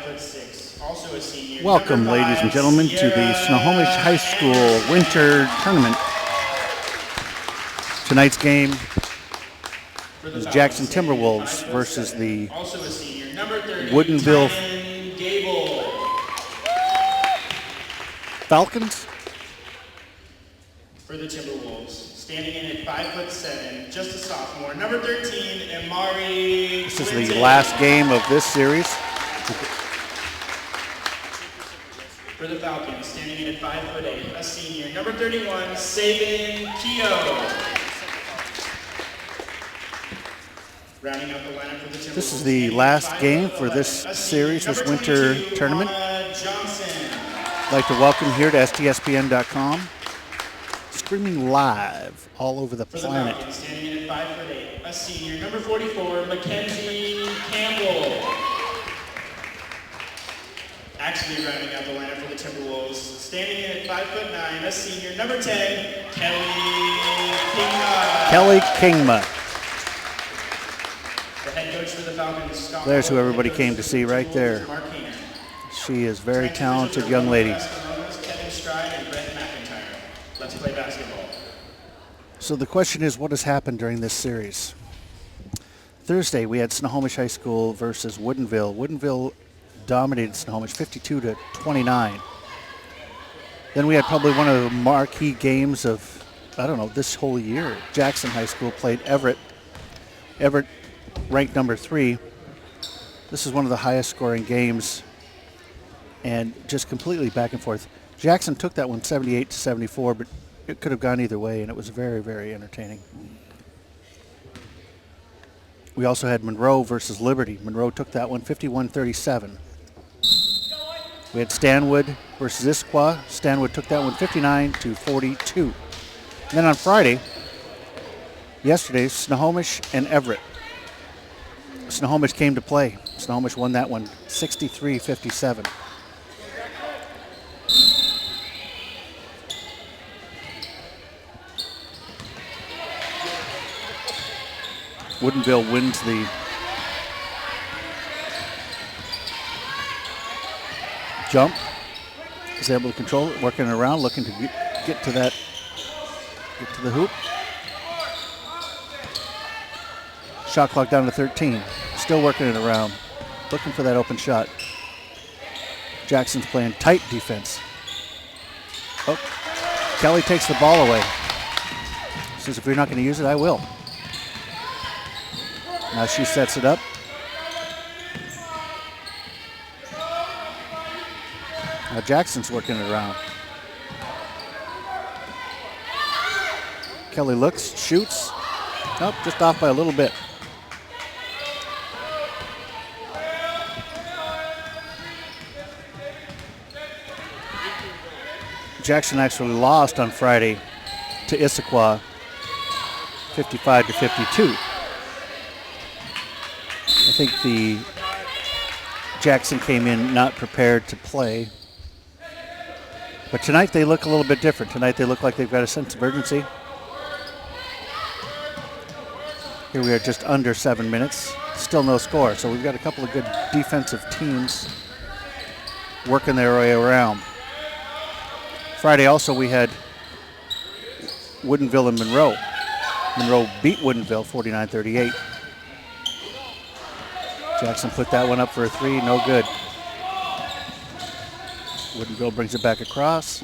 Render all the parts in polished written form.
5'6", also a senior. Welcome, ladies and gentlemen, to the Snohomish High School Winter Tournament. Tonight's game is Jackson Timberwolves versus the Woodinville Falcons. For the Timberwolves, standing in at 5'7", just a sophomore, number 13, Amari. This is the last game of this series. For the Falcons, standing in at 5'8", a senior, number 31, Sabin Keogh. Rounding out the lineup for the Timberwolves. This is the last game for this series, this winter tournament. I'd like to welcome here to STSPN.com. Streaming live all over the planet. For the Falcons, standing in at 5'8", a senior, number 44, Mackenzie Campbell. Actually rounding out the lineup for the Timberwolves, standing in at 5'9", a senior, number 10, Kelly Kingma. Kelly Kingma. The head coach for the Falcons. There's who everybody came to see right there. She is a very talented young lady. Kevin Stride and Brett McIntyre. Let's play basketball. So the question is, what has happened during this series? Thursday, we had Snohomish High School versus Woodinville. Woodinville dominated Snohomish 52-29. Then we had probably one of the marquee games of, I don't know, this whole year. Jackson High School played Everett. Everett ranked number 3. This is one of the highest scoring games and just completely back and forth. Jackson took that one 78-74, but it could have gone either way, and it was very, very entertaining. We also had Monroe versus Liberty. Monroe took that one 51-37. We had Stanwood versus Issaquah. Stanwood took that one 59-42. And then on Friday, yesterday, Snohomish and Everett. Snohomish came to play. Snohomish won that one 63-57. Woodinville wins the jump. Is able to control it, working around, looking to get to that, get to the hoop. Shot clock down to 13. Still working it around, looking for that open shot. Jackson's playing tight defense. Oh, Kelly takes the ball away. Says, if you're not going to use it, I will. Now she sets it up. Now Jackson's working it around. Kelly looks, shoots. Nope, just off by a little bit. Jackson actually lost on Friday to Issaquah 55-52. I think the Jackson came in not prepared to play. But tonight they look a little bit different. Tonight they look like they've got a sense of urgency. Here we are just under 7 minutes. Still no score. So we've got a couple of good defensive teams working their way around. Friday also we had Woodinville and Monroe. Monroe beat Woodinville 49-38. Jackson put that one up for a 3, no good. Woodinville brings it back across.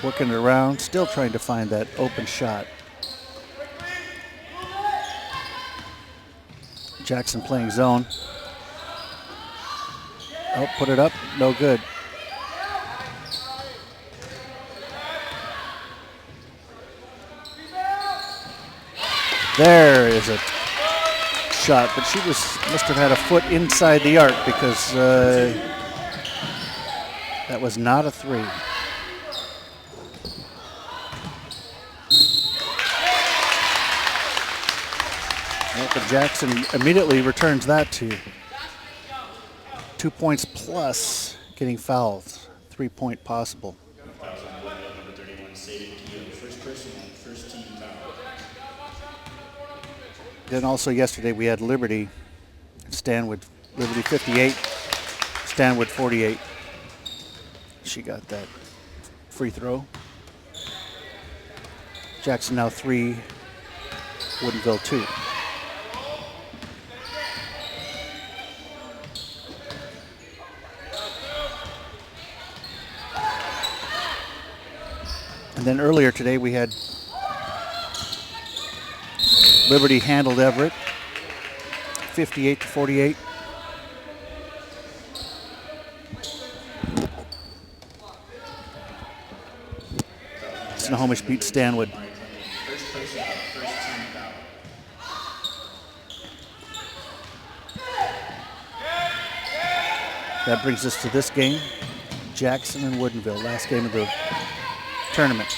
Working it around, still trying to find that open shot. Jackson playing zone. Oh, put it up, no good. There is a shot, but she must have had a foot inside the arc because that was not a 3. But Jackson immediately returns that to 2 points plus getting fouled. 3-point possible. Number 31, Sabin Keogh, first personal, first team foul. Then also yesterday we had Liberty, Stanwood, Liberty 58, Stanwood 48. She got that free throw. Jackson now 3, Woodinville 2. And then earlier today we had Liberty handled Everett 58-48. Snohomish beat Stanwood. That brings us to this game, Jackson and Woodinville, last game of the tournament.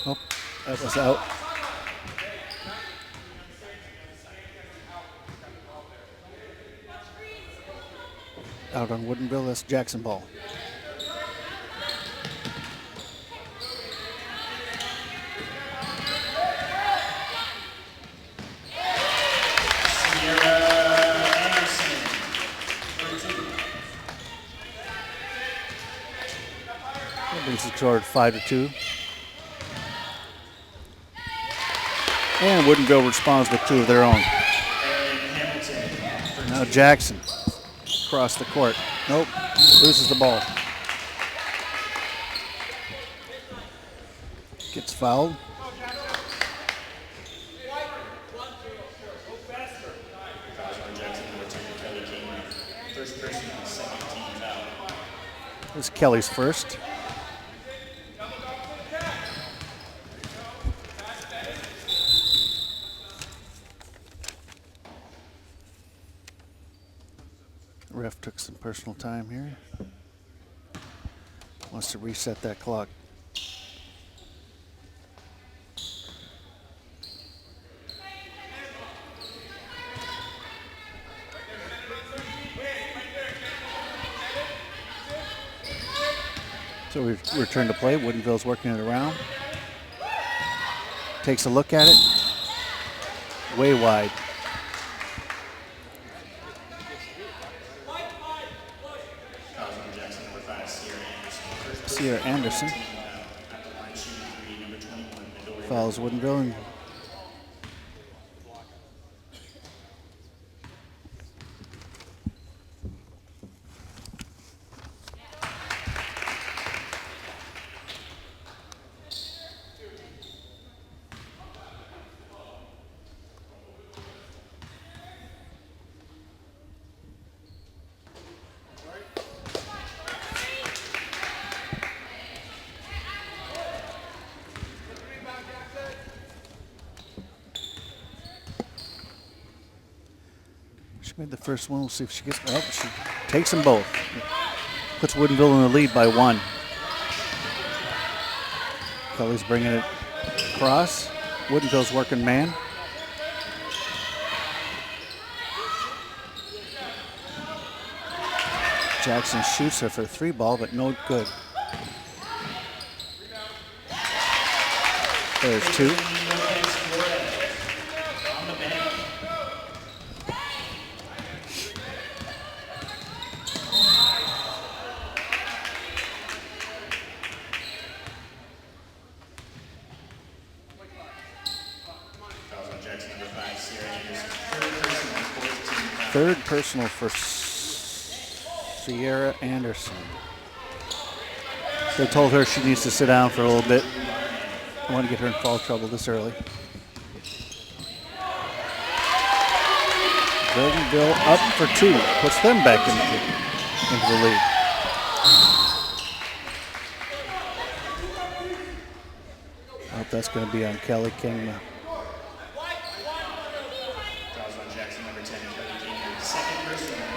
Oh, that was out. Out on Woodinville, that's Jackson ball. That brings it toward 5-2. And Woodinville responds with 2 of their own. Now Jackson across the court. Nope, loses the ball. Gets fouled. This is Kelly's first. Ref took some personal time here. Wants to reset that clock. So we return to play. Woodinville's working it around. Takes a look at it. Way wide. Sierra Anderson fouls Woodinville. And she made the first one. We'll see if she gets. Oh, she takes them both. Puts Woodinville in the lead by 1. Kelly's bringing it across. Woodinville's working man. Jackson shoots her for a 3 ball, but no good. There's 2. Third personal for Sierra Anderson. They told her she needs to sit down for a little bit. I want to get her in foul trouble this early. Woodinville up for 2. Puts them back into the lead. I hope that's going to be on Kelly Kingma.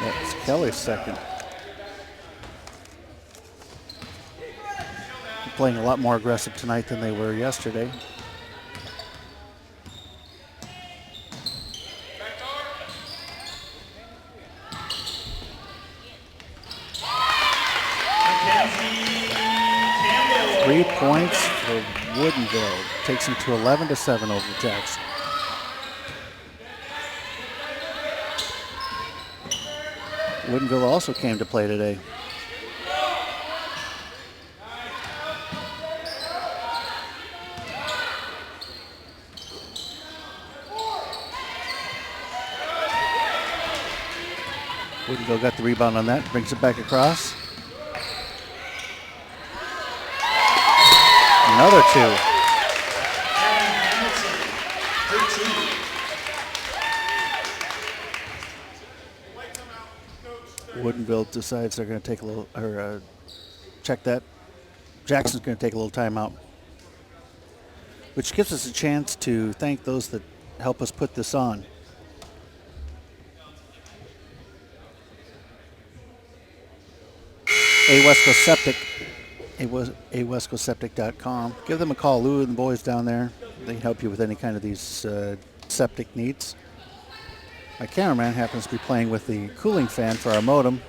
That's Kelly's second. playing a lot more aggressive tonight than they were yesterday. Campbell. 3 points for Woodinville. Takes them to 11-7 over Jackson. Woodinville also came to play today. Woodinville got the rebound on that, brings it back across. Another 2. Woodinville decides they're going to take a little, check that. Jackson's going to take a little timeout, which gives us a chance to thank those that help us put this on. awescoseptic.com. Give them a call. Lou and the boys down there, they can help you with any kind of these septic needs. My cameraman happens to be playing with the cooling fan for our modem.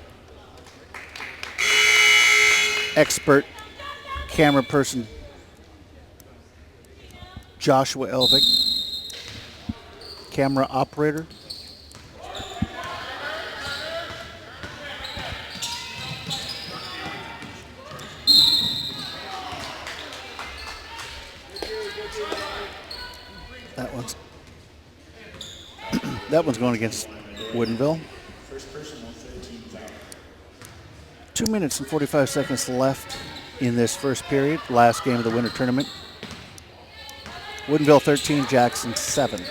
Expert camera person Joshua Elvick. Camera operator that one's going against Woodinville. 2 minutes and 45 seconds left in this first period. Last game of the winter tournament. Woodinville 13, Jackson 7.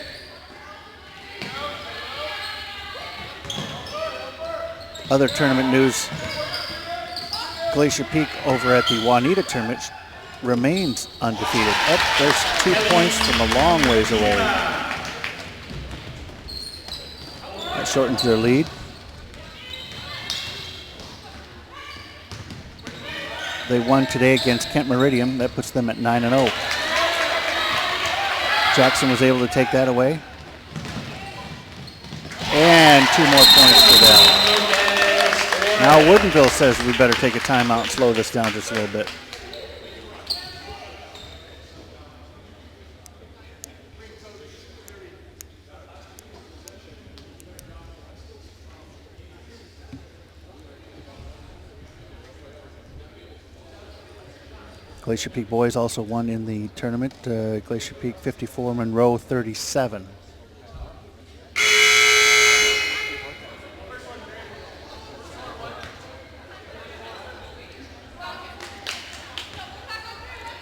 Other tournament news. Glacier Peak over at the Juanita tournament remains undefeated. There's 2 points from a long ways away. That shortens their lead. They won today against Kent Meridian. That puts them at 9-0. Jackson was able to take that away. And 2 more points for them. Now Woodinville says we better take a timeout and slow this down just a little bit. Glacier Peak boys also won in the tournament. Glacier Peak 54, Monroe 37.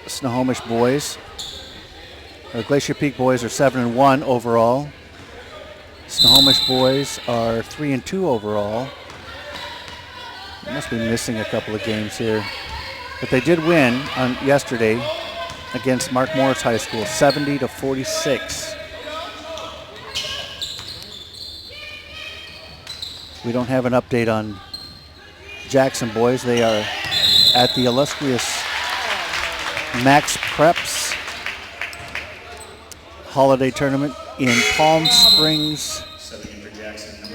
Snohomish boys, Glacier Peak boys are 7-1 overall. Snohomish boys are 3-2 overall. They must be missing a couple of games here. But they did win on yesterday against Mark Morris High School, 70-46. We don't have an update on Jackson boys. They are at the illustrious Max Preps holiday tournament in Palm Springs,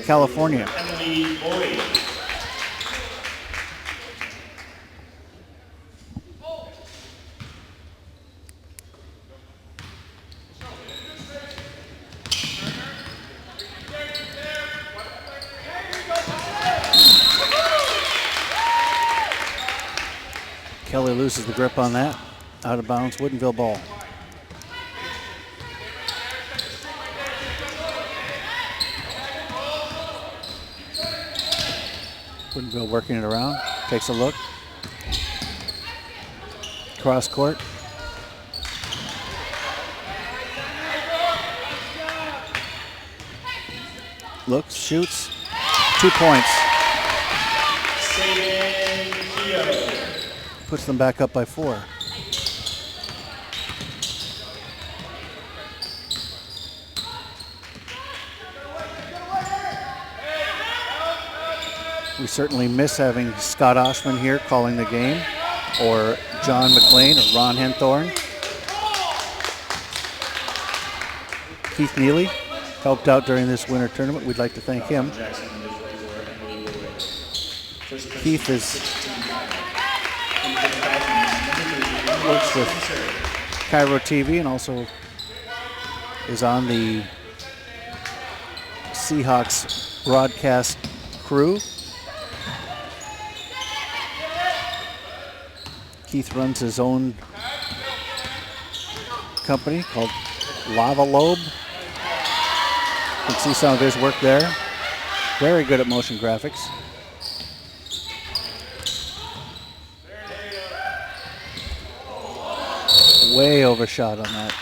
California. Kelly loses the grip on that. Out of bounds, Woodinville ball. Woodinville working it around. Takes a look. Cross court. Looks, shoots. 2 points. Puts them back up by 4. We certainly miss having Scott Oshman here calling the game, or John McLean or Ron Henthorn. Keith Neely helped out during this winter tournament. We'd like to thank him. Keith works with Cairo TV and also is on the Seahawks broadcast crew. Keith runs his own company called Lava Lobe. You can see some of his work there. Very good at motion graphics. Way overshot on that.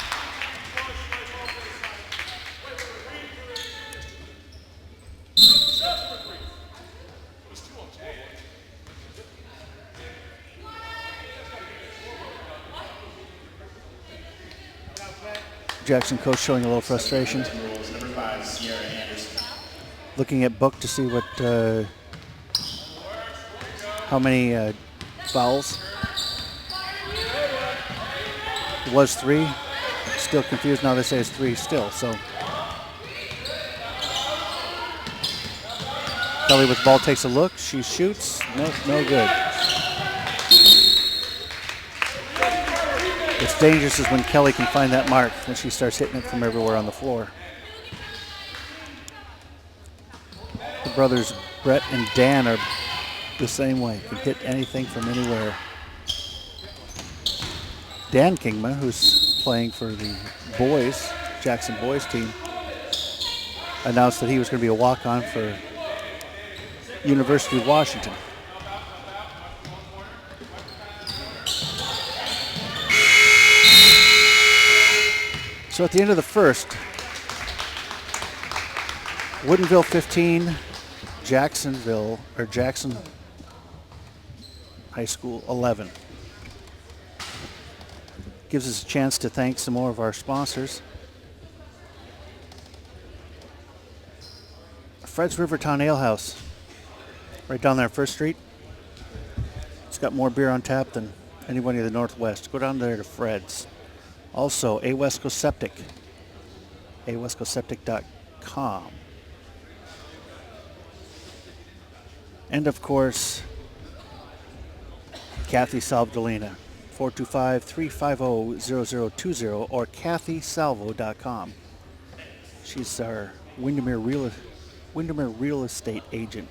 Jackson coach showing a little frustration. Looking at book to see what, how many fouls. It was 3. Still confused. Now they say it's 3 still. So Kelly with the ball takes a look. She shoots. Nope, no good. What's dangerous is when Kelly can find that mark and she starts hitting it from everywhere on the floor. The brothers Brett and Dan are the same way. Can hit anything from anywhere. Dan Kingma, who's playing for the boys, Jackson boys team, announced that he was going to be a walk-on for University of Washington. So at the end of the first, Woodinville 15, Jackson High School 11. Gives us a chance to thank some more of our sponsors. Fred's Rivertown Ale House, right down there on First Street. It's got more beer on tap than anybody in the Northwest. Go down there to Fred's. Also, Awesco Septic, awescoseptic.com. And of course, Kathy Salvadolina, 425-350-0020 or kathysalvo.com. She's our Windermere Real Estate agent.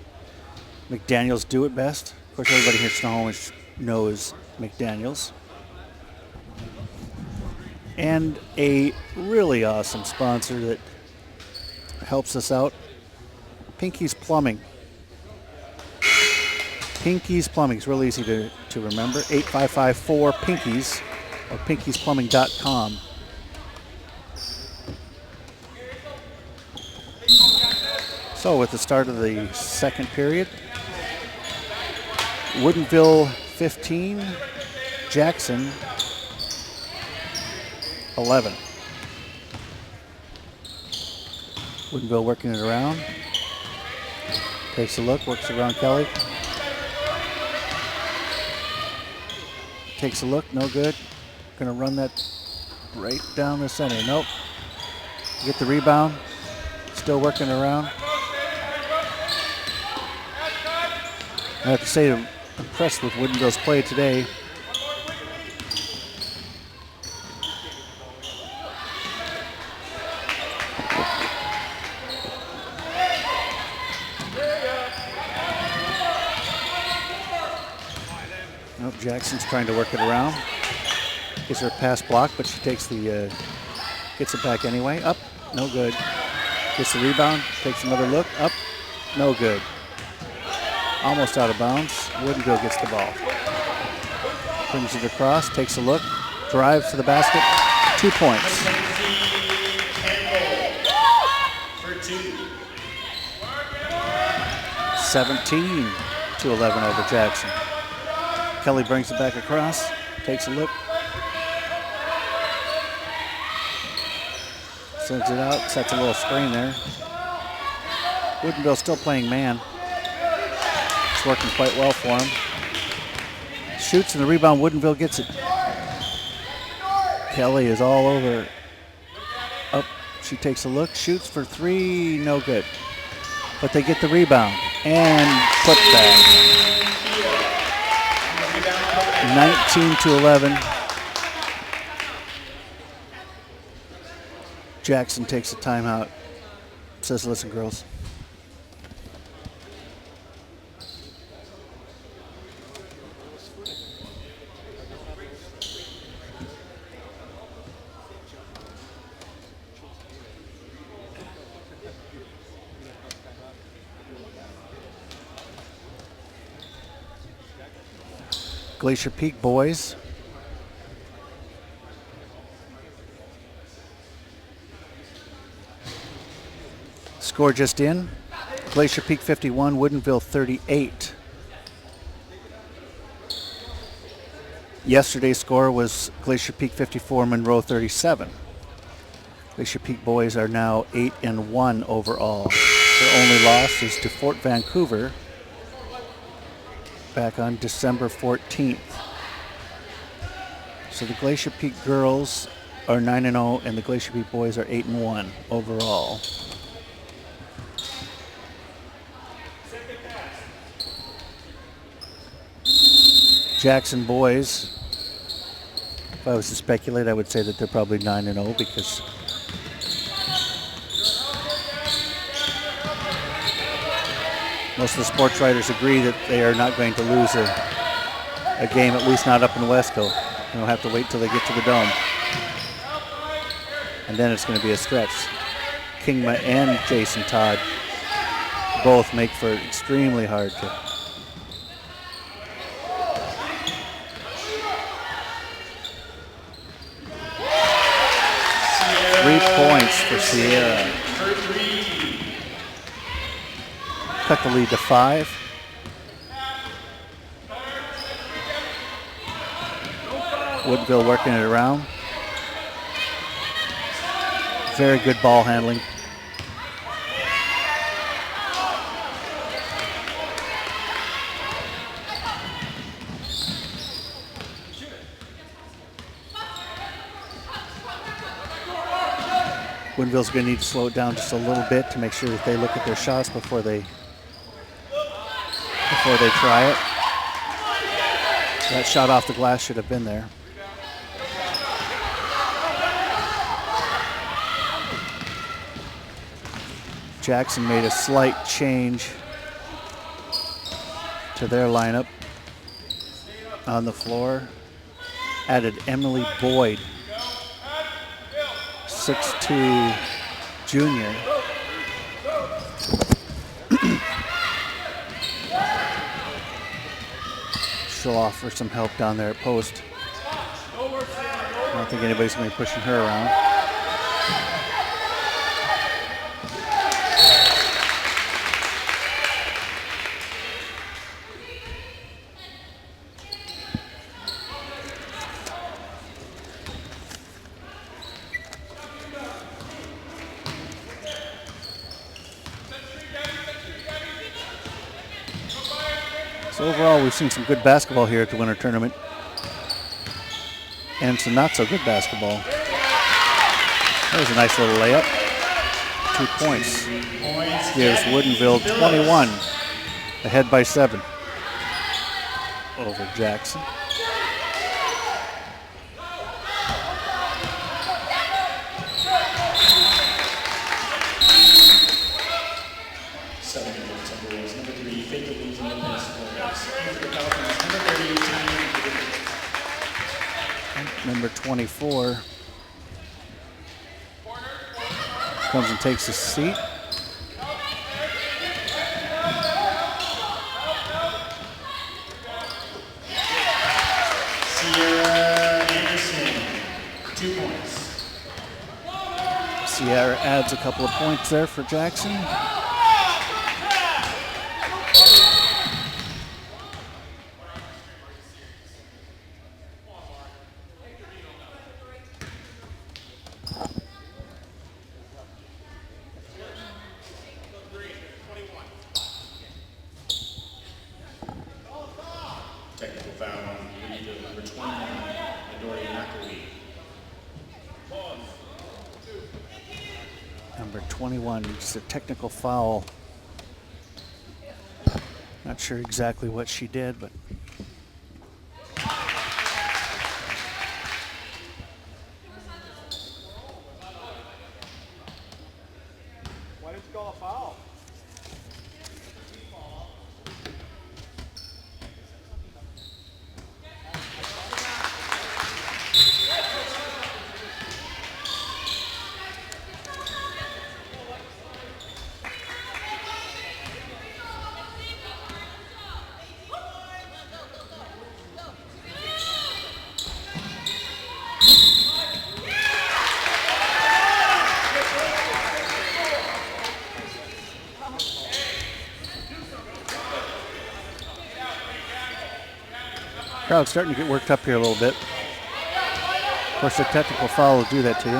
McDaniels do it best. Of course, everybody here at Snohomish knows McDaniels. And a really awesome sponsor that helps us out, Pinky's Plumbing. Pinky's Plumbing is real easy to remember. 8554-PINKYS or pinkysplumbing.com. So with the start of the second period, Woodinville 15, Jackson 11. Woodinville working it around. Takes a look, works around Kelly. Takes a look, no good. Gonna run that right down the center. Nope. Get the rebound. Still working around. I have to say I'm impressed with Woodinville's play today. Nope, Jackson's trying to work it around. Gets her pass blocked, but she takes the, gets it back anyway. Up, no good. Gets the rebound, takes another look, up, no good. Almost out of bounds. Woodinville gets the ball. Brings it across, takes a look, drives to the basket, 2 points. For 2. 17-11 over Jackson. Kelly brings it back across, takes a look. Sends it out, sets a little screen there. Woodinville still playing man. It's working quite well for him. Shoots and the rebound. Woodinville gets it. Kelly is all over. Up, she takes a look, shoots for three, no good. But they get the rebound and put back. 19-11. Jackson takes a timeout. Says, listen, girls. Glacier Peak boys. Score just in. Glacier Peak 51, Woodinville 38. Yesterday's score was Glacier Peak 54, Monroe 37. Glacier Peak boys are now 8-1 overall. Their only loss is to Fort Vancouver back on December 14th. So the Glacier Peak girls are 9-0 and the Glacier Peak boys are 8-1 overall. Jackson boys, if I was to speculate, I would say that they're probably 9-0 because most of the sports writers agree that they are not going to lose a game, at least not up in Wesco. They'll have to wait till they get to the Dome. And then it's going to be a stretch. Kingma and Jason Todd both make for extremely hard to. 3 points for Sierra. Cut the lead to 5. Woodinville working it around. Very good ball handling. Woodinville's going to need to slow it down just a little bit to make sure that they look at their shots before they try it. That shot off the glass should have been there. Jackson made a slight change to their lineup on the floor. Added Emily Boyd, 6'2" junior. She'll offer some help down there at post. I don't think anybody's going to be pushing her around. So overall, we've seen some good basketball here at the winter tournament, and some not so good basketball. That was a nice little layup. 2 points. Gives Woodinville 21, ahead by 7 over Jackson. Timberwolves, number 3, fake the losing the Woodinville Falcons, number 30, Number 24 comes and takes his seat. Sierra Anderson, 2 points. Sierra adds a couple of points there for Jackson. Technical foul on Number 21, just a technical foul. Not sure exactly what she did, but why didn't you call a foul? crowd's starting to get worked up here a little bit. Of course, the technical foul will do that to you.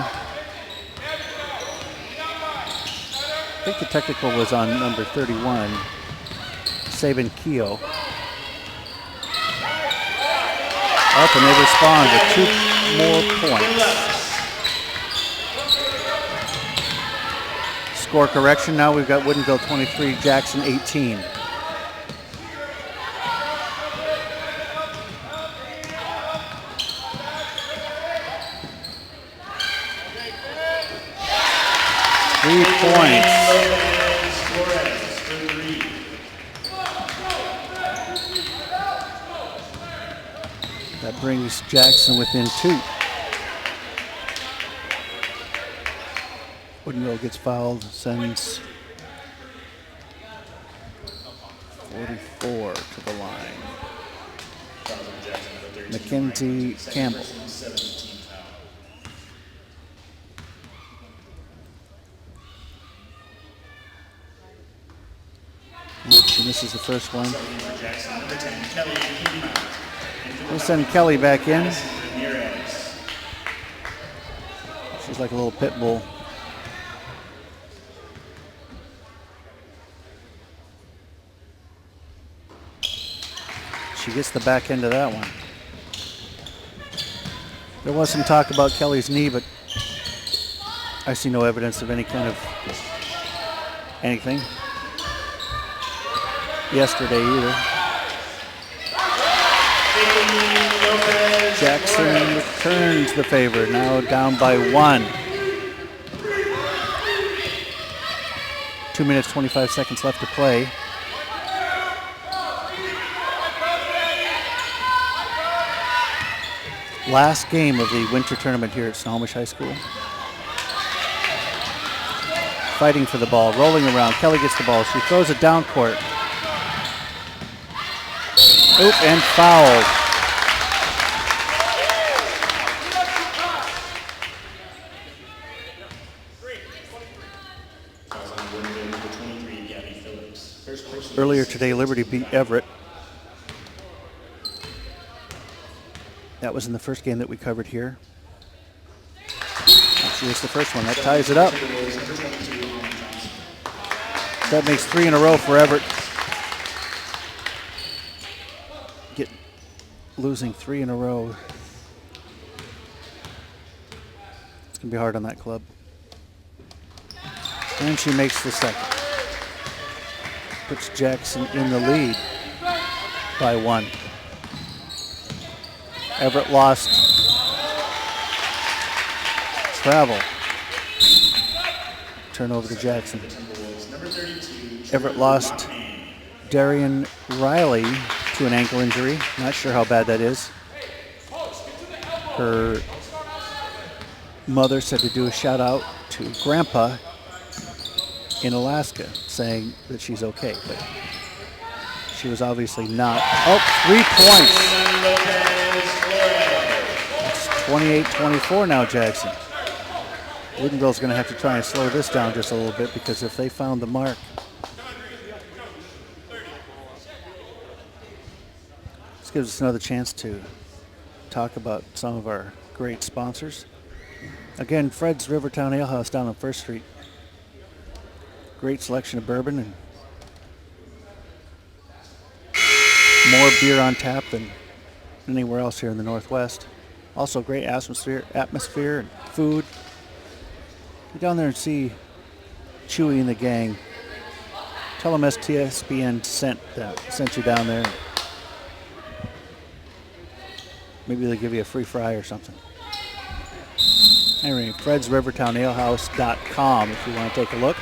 I think the technical was on number 31, Sabin Keogh. Up and they respond with 2 more points. Score correction now. We've got Woodinville 23, Jackson 18. Three points. That brings Jackson within 2. Woodinville gets fouled, sends 44 to the line. Mackenzie Campbell. She misses the first one. We'll send Kelly back in. She's like a little pit bull. She gets the back end of that one. There was some talk about Kelly's knee, but I see no evidence of any kind of anything yesterday either. Jackson returns the favor, now down by 1. 2 minutes, 25 seconds left to play. Last game of the winter tournament here at Snohomish High School. Fighting for the ball, rolling around. Kelly gets the ball. She throws it down court. Oop, and fouled. Earlier today, Liberty beat Everett. That was in the first game that we covered here. Actually, it's the first one. That ties it up. That makes 3 in a row for Everett. Losing 3 in a row. It's going to be hard on that club. And she makes the second. Puts Jackson in the lead by 1. Everett lost travel. Turnover to Jackson. Everett lost Darian Riley to an ankle injury. Not sure how bad that is. Her mother said to do a shout out to Grandpa in Alaska, saying that she's okay, but she was obviously not. Oh, 3 points. It's 28-24 now, Jackson. Woodinville's going to have to try and slow this down just a little bit, because if they found the mark, this gives us another chance to talk about some of our great sponsors. Again, Fred's Rivertown Ale House down on 1st Street. Great selection of bourbon and more beer on tap than anywhere else here in the Northwest. Also great atmosphere and food. Get down there and see Chewy and the gang. Tell them STSBN sent you down there. Maybe they'll give you a free fry or something. Anyway, Fred'sRivertownAlehouse.com if you want to take a look.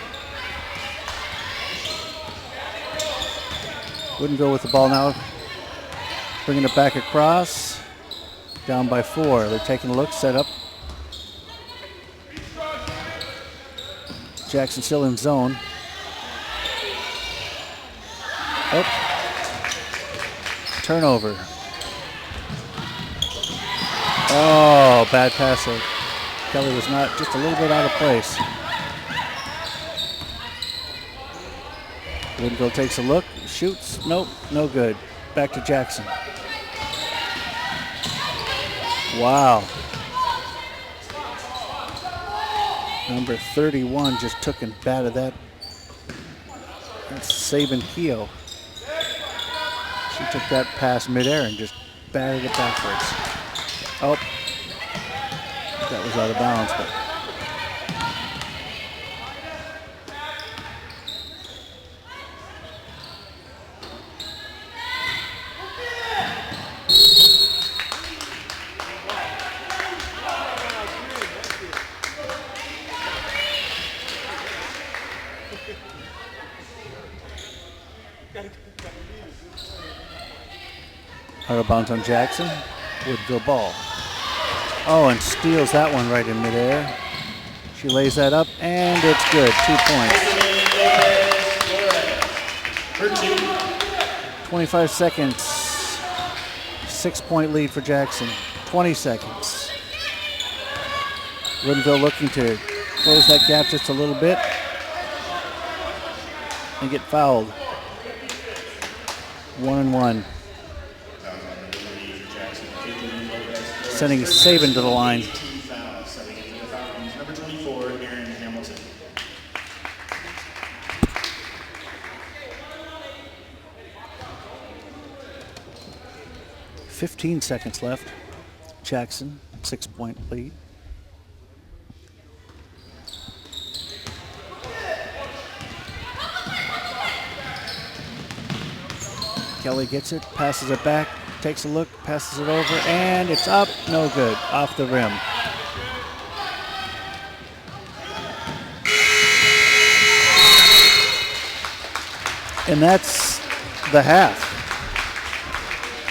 Woodinville with the ball now. Bringing it back across. Down by 4. They're taking a look, set up. Jackson still in zone. Oh. Turnover. Oh, bad pass there. Kelly was not just a little bit out of place. Woodinville takes a look, shoots, nope, no good. Back to Jackson. Wow. Number 31 just took and batted that. That's Saban Keogh. She took that pass midair and just batted it backwards. Oh, that was out of bounds, but out of bounds on Jackson. Woodville ball. Oh, and steals that one right in midair. She lays that up, and it's good. 2 points. 25 seconds. 6-point lead for Jackson. 20 seconds. Woodinville looking to close that gap just a little bit and get fouled. 1-1. Sending Saban to the line. Number 24, Aaron Hamilton. 15 seconds left. Jackson, 6-point lead. Kelly gets it, passes it back, takes a look, passes it over, and it's up, no good, off the rim. And that's the half.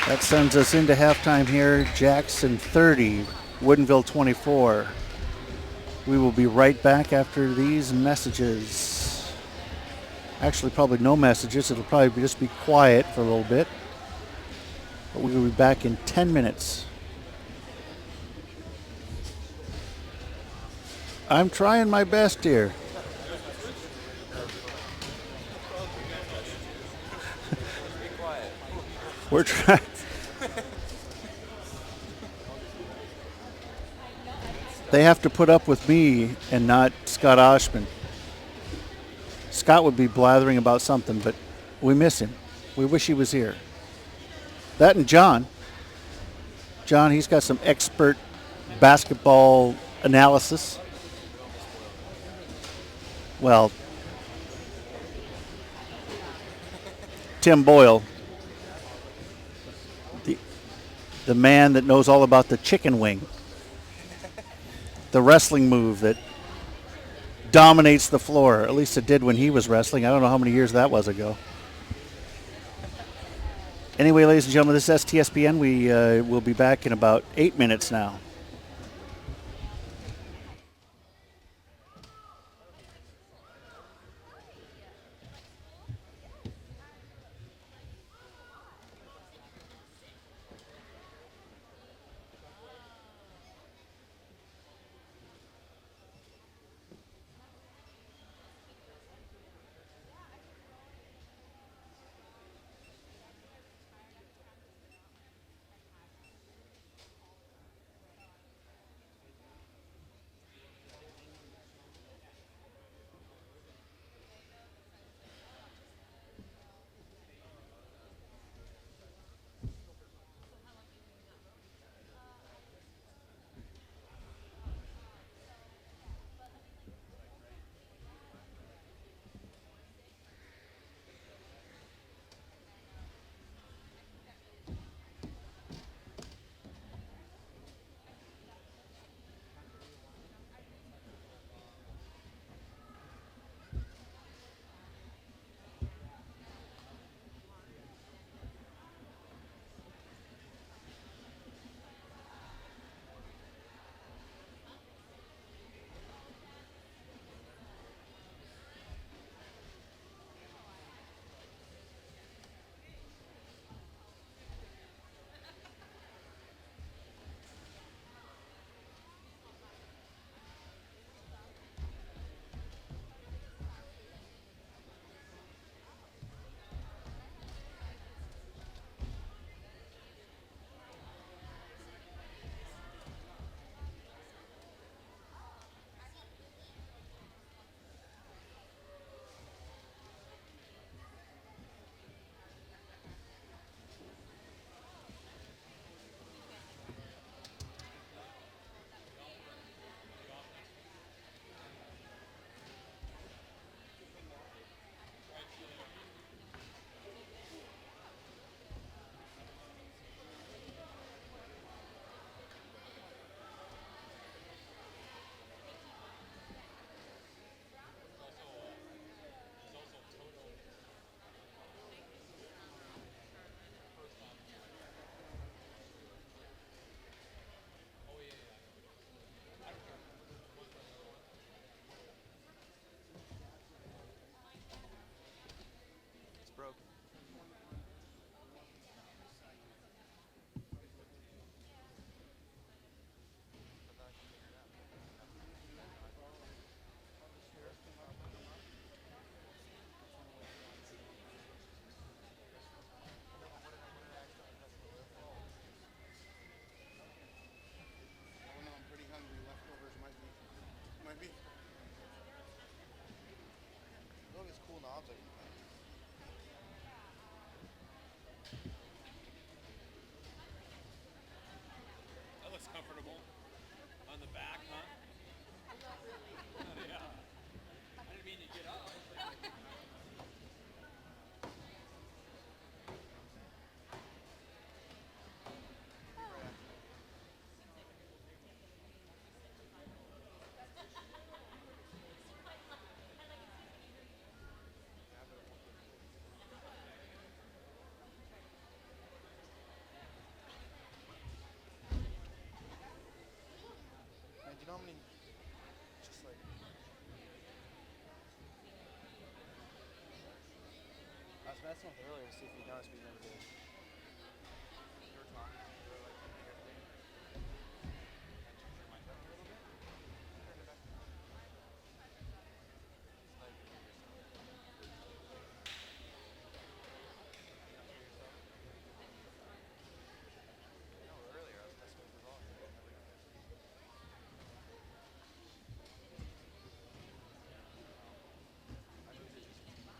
That sends us into halftime here. Jackson 30, Woodinville 24. We will be right back after these messages. Actually, probably no messages. It'll probably just be quiet for a little bit. But we will be back in 10 minutes. I'm trying my best here. We're trying. They have to put up with me and not Scott Oshman. Scott would be blathering about something, but we miss him. We wish he was here. That and John. John, he's got some expert basketball analysis. Well, Tim Boyle, the man that knows all about the chicken wing, the wrestling move that dominates the floor. At least it did when he was wrestling. I don't know how many years that was ago. Anyway, ladies and gentlemen, this is STSPN. We will be back in about 8 minutes now. comfortable on the back, huh? Yeah. I didn't mean to get up. Man, do you know how many, just like, I was messing with it earlier to see if you noticed, but you never did. You were talking, you were like, you guys did. And turn your mic up a little bit. Turn it back down. Just like, hear yourself. You don't hear yourself? No, earlier I was messing with the volume. You never noticed. I moved it just because I didn't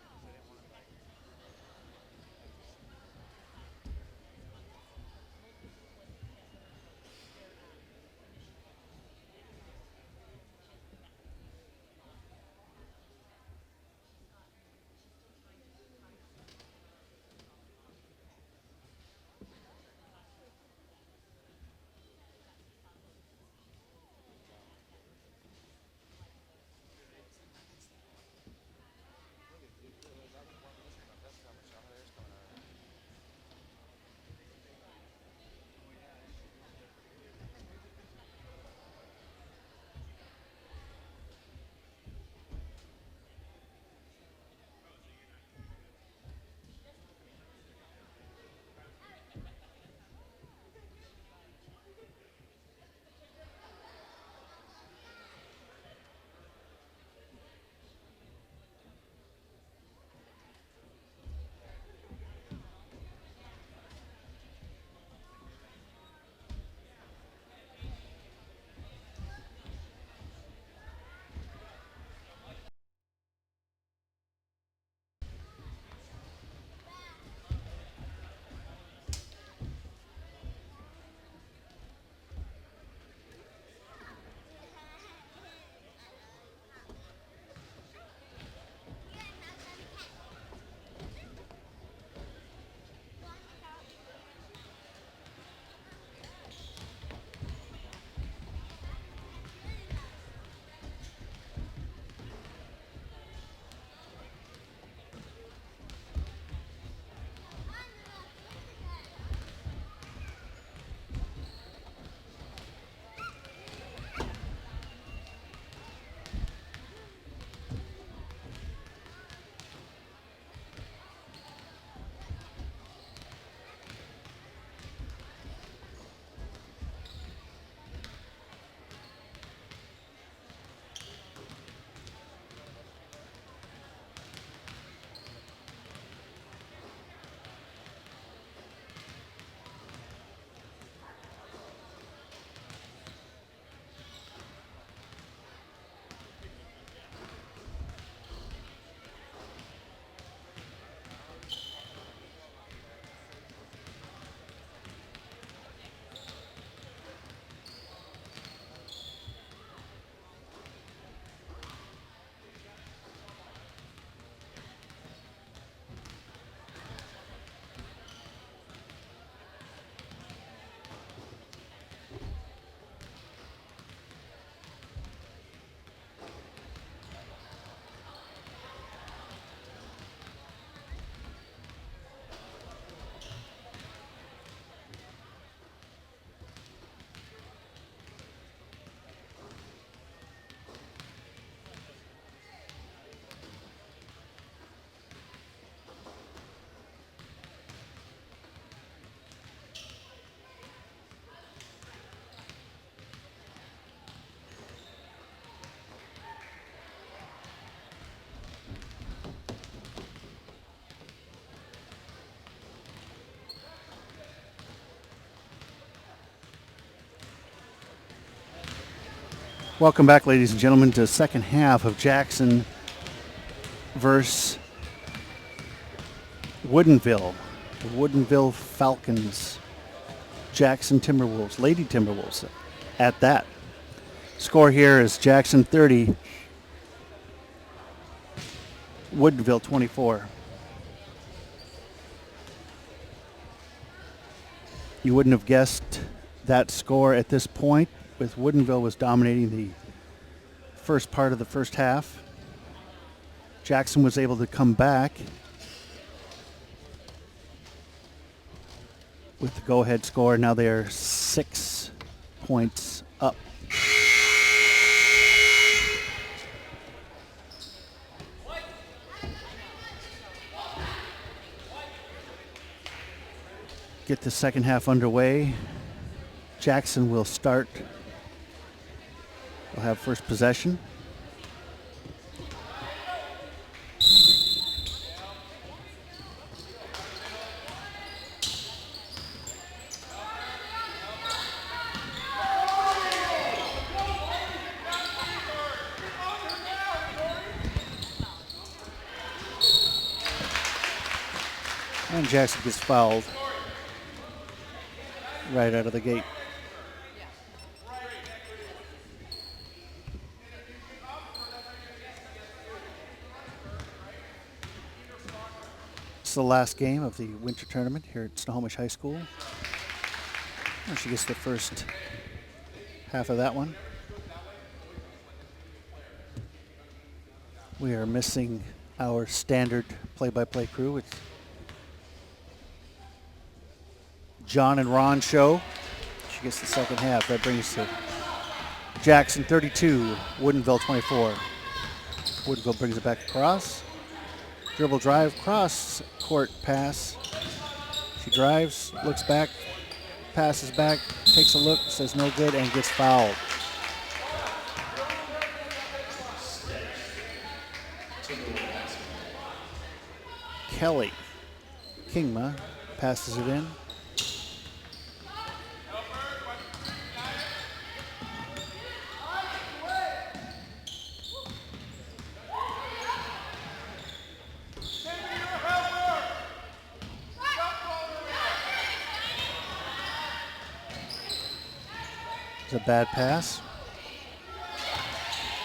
want to, like just look at dude. That was one listening about that's how much hot air's coming out of it. Welcome back, ladies and gentlemen, to the second half of Jackson versus Woodinville. The Woodinville Falcons, Jackson Timberwolves, Lady Timberwolves. at that. Score here is Jackson 30, Woodinville 24. You wouldn't have guessed that score at this point, with Woodinville was dominating the first part of the first half. Jackson was able to come back with the go-ahead score. Now they are 6 points up. Get the second half underway. Jackson will start. We'll have first possession. And Jackson gets fouled right out of the gate. It's the last game of the winter tournament here at Snohomish High School. And she gets the first half of that one. We are missing our standard play-by-play crew. It's John and Ron show. She gets the second half. That brings to Jackson 32, Woodinville 24. Woodinville brings it back across. Dribble drive, cross court pass. She drives, looks back, passes back, takes a look, says no good, and gets fouled. Kelly Kingma passes it in. It's a bad pass.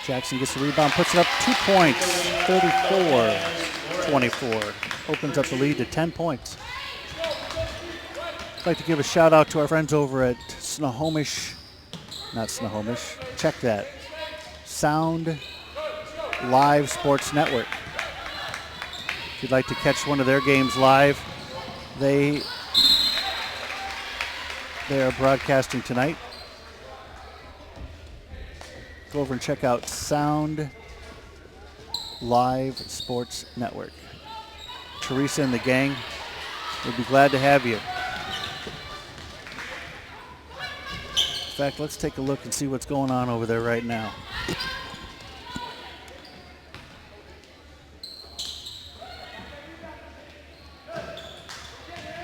Jackson gets the rebound, puts it up 2 points, 34-24. Opens up the lead to 10 points. I'd like to give a shout out to our friends over at check that, Sound Live Sports Network. If you'd like to catch one of their games live, they are broadcasting tonight. Go over and check out Sound Live Sports Network. Teresa and the gang would be glad to have you. In fact, let's take a look and see what's going on over there right now.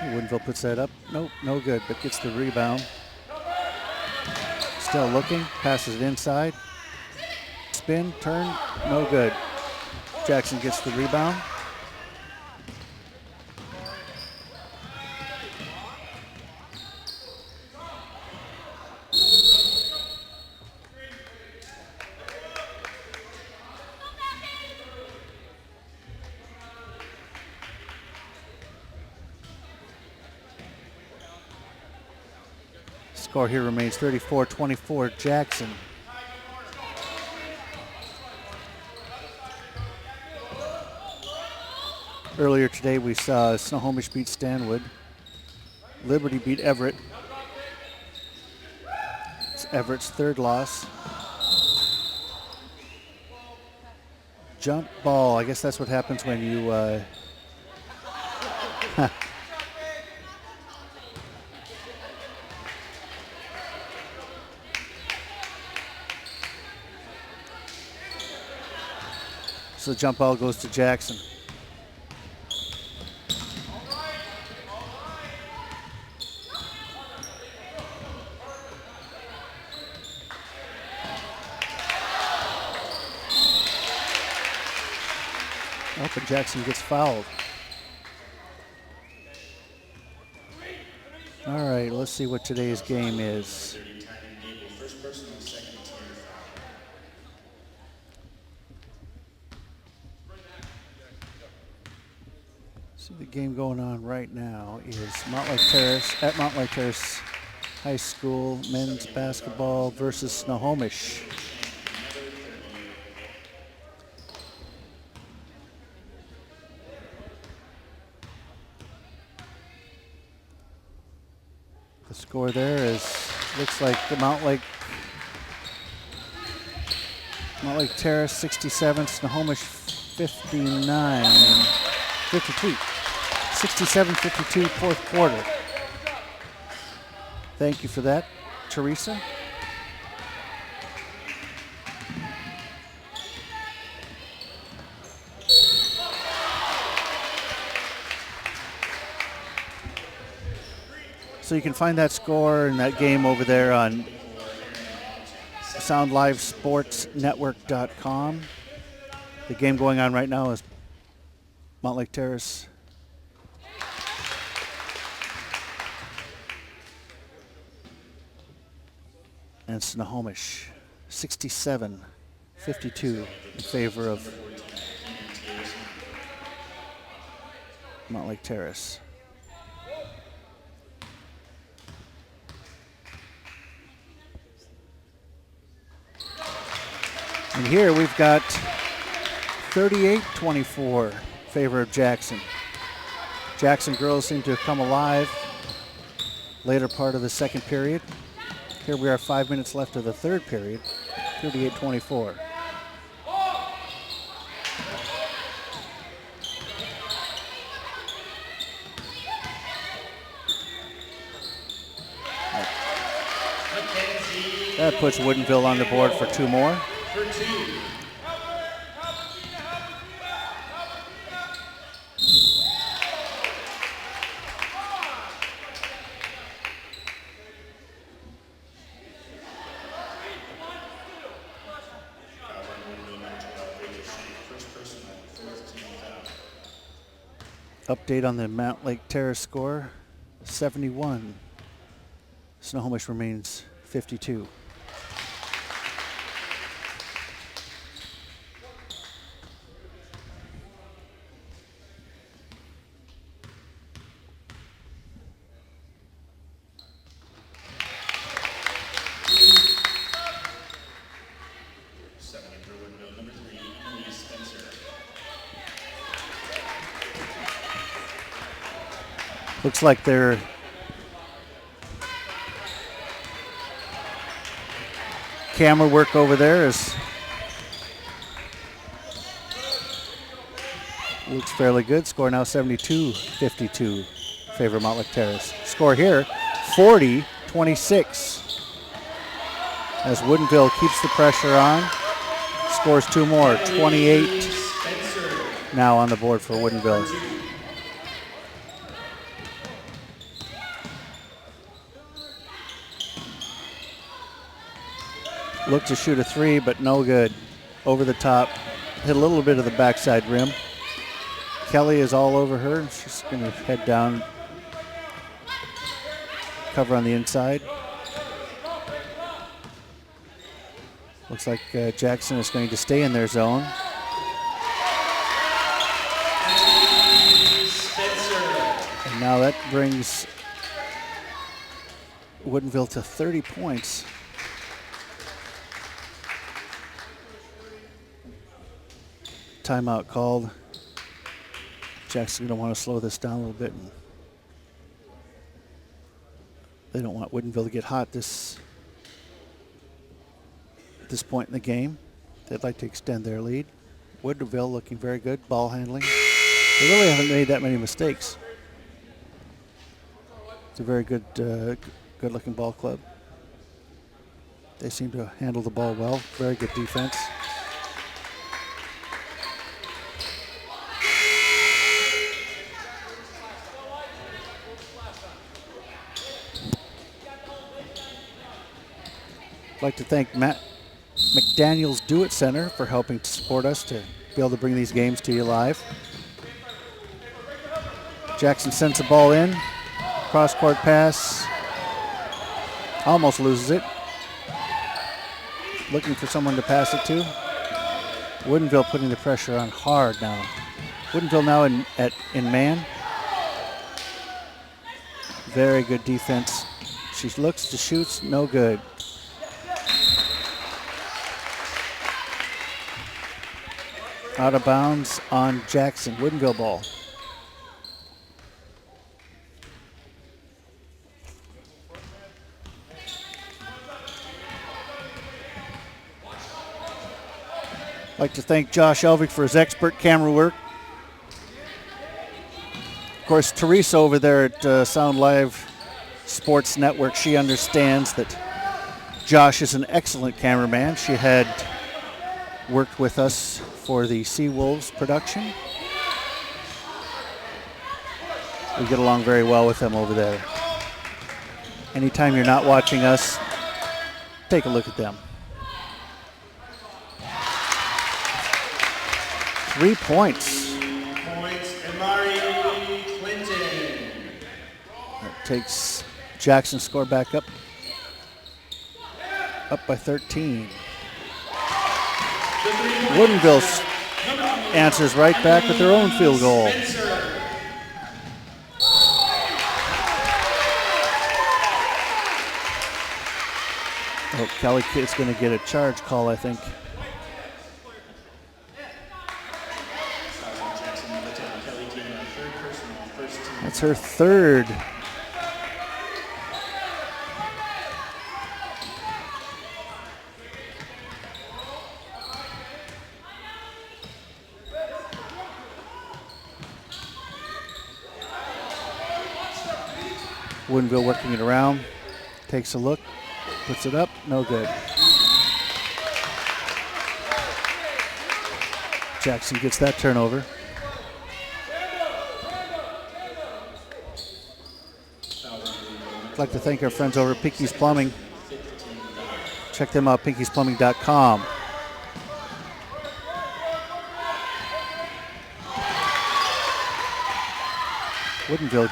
Woodinville puts that up. Nope, no good, but gets the rebound. Still looking, passes it inside. Spin, turn, no good. Jackson gets the rebound. Score here remains 34-24 Jackson. Earlier today we saw Snohomish beat Stanwood. Liberty beat Everett. It's Everett's third loss. Jump ball. I guess that's what happens when you So the jump ball goes to Jackson. And Jackson gets fouled. All right, let's see what today's game is. game going on right now is Montlake Terrace High School men's basketball versus Snohomish. The score there looks like the Montlake Terrace 67, Snohomish 52. 67-52 fourth quarter. Thank you for that, Teresa. So you can find that score and that game over there on SoundLiveSportsNetwork.com. The game going on right now is Montlake Terrace and Snohomish, 67-52 in favor of Montlake Terrace. And here we've got 38-24 favor of Jackson. Jackson girls seem to have come alive later part of the second period. Here we are 5 minutes left of the third period, 38-24. That puts Woodinville on the board for two more. Update on the Montlake Terrace score, 71. Snohomish remains 52. Looks like their camera work over there looks fairly good. Score now 72-52, favor Montlake Terrace. Score here 40-26 as Woodinville keeps the pressure on. Scores two more, 28 now on the board for Woodinville. Looked to shoot a three, but no good. Over the top, hit a little bit of the backside rim. Kelly is all over her. She's going to head down, cover on the inside. Looks like Jackson is going to stay in their zone. And now that brings Woodinville to 30 points. Timeout called. Jackson's going to want to slow this down a little bit. And they don't want Woodinville to get hot at this point in the game. They'd like to extend their lead. Woodinville looking very good, ball handling. They really haven't made that many mistakes. It's a very good, good-looking ball club. They seem to handle the ball well. Very good defense. I'd like to thank Matt McDaniel's Do It Center for helping to support us to be able to bring these games to you live. Jackson sends the ball in. Cross-court pass. Almost loses it. Looking for someone to pass it to. Woodinville putting the pressure on hard now. Woodinville now in man. Very good defense. She looks to shoot, no good. Out of bounds on Jackson. Woodinville ball. I'd like to thank Josh Elvig for his expert camera work. Of course, Teresa over there at Sound Live Sports Network, she understands that Josh is an excellent cameraman. She had worked with us for the Seawolves production. We get along very well with them over there. Anytime you're not watching us, take a look at them. 3 points. Points, Amari Clinton. That takes Jackson's score back up by 13. Woodinville answers right back with their own field goal. Oh, Kelly Kidd's going to get a charge call, I think. That's her third. Woodinville working it around, takes a look, puts it up, no good. Jackson gets that turnover. I'd like to thank our friends over at Pinky's Plumbing. Check them out, pinkysplumbing.com. Woodinville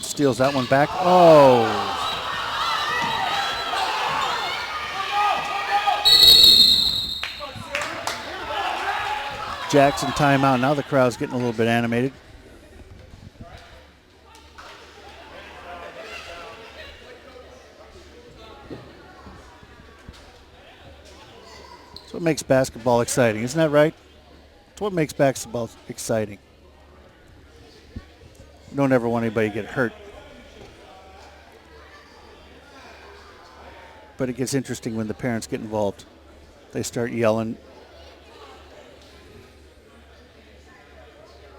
steals that one back. Oh. Jackson timeout. Now the crowd's getting a little bit animated. That's what makes basketball exciting, isn't that right? That's what makes basketball exciting. We don't ever want anybody to get hurt. But it gets interesting when the parents get involved. They start yelling.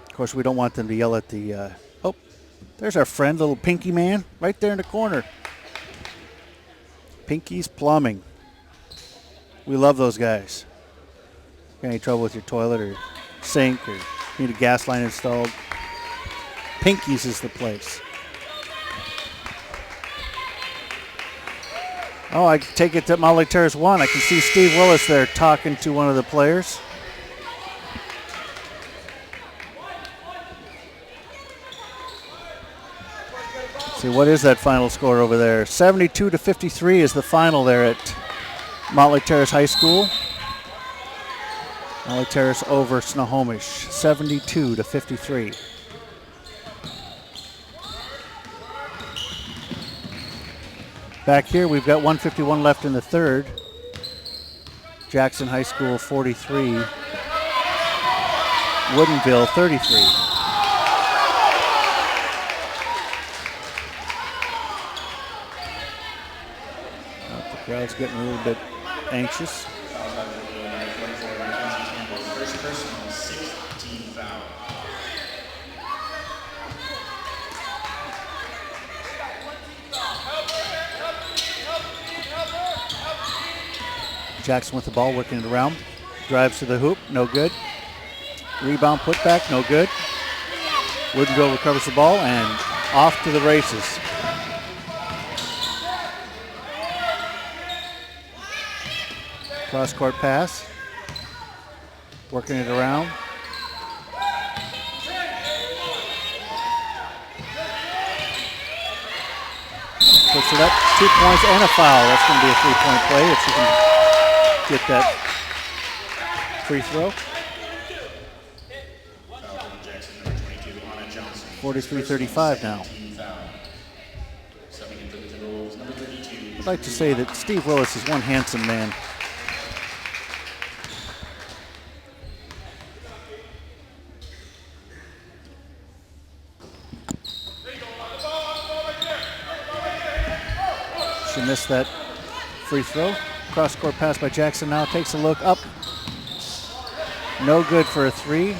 Of course, we don't want them to yell at the, oh, there's our friend, little Pinky man, right there in the corner. Pinky's Plumbing. We love those guys. Got any trouble with your toilet or sink or need a gas line installed? Pinky's is the place. Oh, I take it that Molly Terrace won. I can see Steve Willis there talking to one of the players. Let's see, what is that final score over there? 72-53 is the final there at Motley Terrace High School. Motley Terrace over Snohomish, 72-53. Back here, we've got 151 left in the third. Jackson High School 43, Woodinville 33. The crowd's getting a little bit anxious. First personal, 16 foul. Jackson with the ball, working it around. Drives to the hoop, no good. Rebound, put back, no good. Woodinville recovers the ball and off to the races. Cross-court pass. Working it around. Puts it up, 2 points and a foul. That's going to be a three-point play if she can get that free throw. 43-35 now. like to say that Steve Willis is one handsome man. She missed that free throw. Cross-court pass by Jackson now. Takes a look up. No good for a three.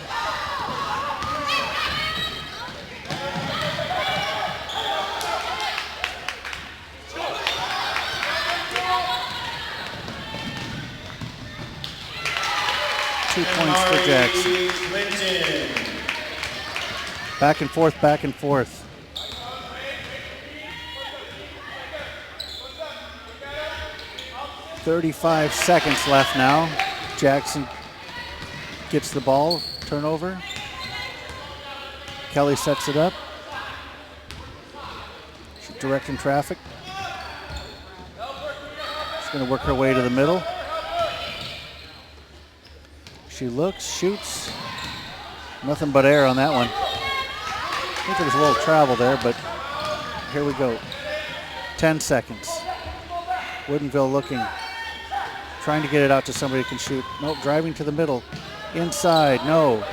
Points for Jackson. Back and forth, back and forth. .35 seconds left now. Jackson gets the ball, turnover. Kelly sets it up. She's directing traffic. She's going to work her way to the middle. She looks, shoots. Nothing but air on that one. I think there was a little travel there, but here we go. 10 seconds. Woodinville looking, trying to get it out to somebody who can shoot. Nope, driving to the middle. Inside, no.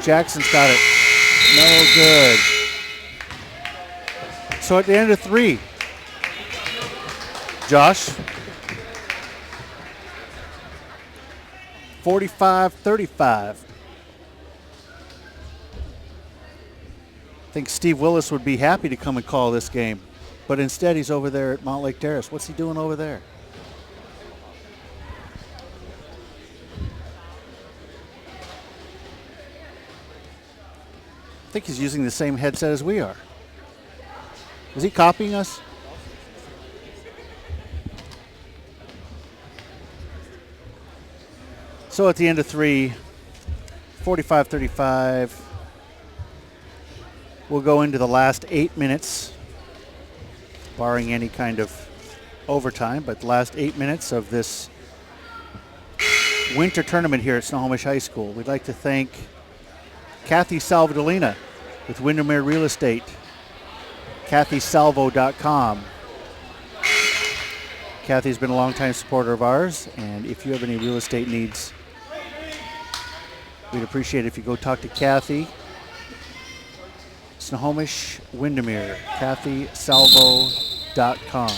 Jackson's got it. No good. So at the end of three, Josh, 45-35. I think Steve Willis would be happy to come and call this game, but instead he's over there at Montlake Terrace. What's he doing over there? I think he's using the same headset as we are. Is he copying us? So at the end of three, 45-35, we'll go into the last 8 minutes, barring any kind of overtime, but the last 8 minutes of this winter tournament here at Snohomish High School. We'd like to thank Kathy Salvadolina with Windermere Real Estate, kathysalvo.com. Kathy's been a longtime supporter of ours, and if you have any real estate needs, we'd appreciate it if you go talk to Kathy. Snohomish, Windermere, kathysalvo.com.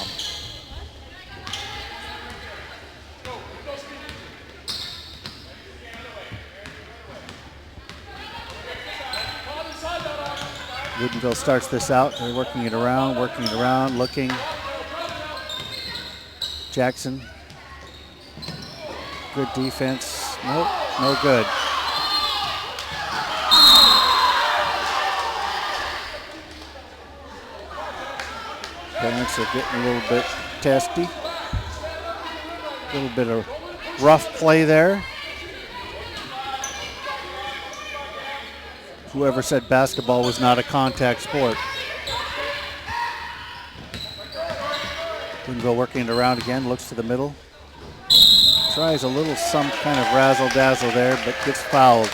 Woodinville starts this out. They're working it around, looking. Jackson. Good defense. Nope, no good. Parents are getting a little bit testy. A little bit of rough play there. Whoever said basketball was not a contact sport. Woodinville working it around again, looks to the middle. Tries a little some kind of razzle-dazzle there, but gets fouled.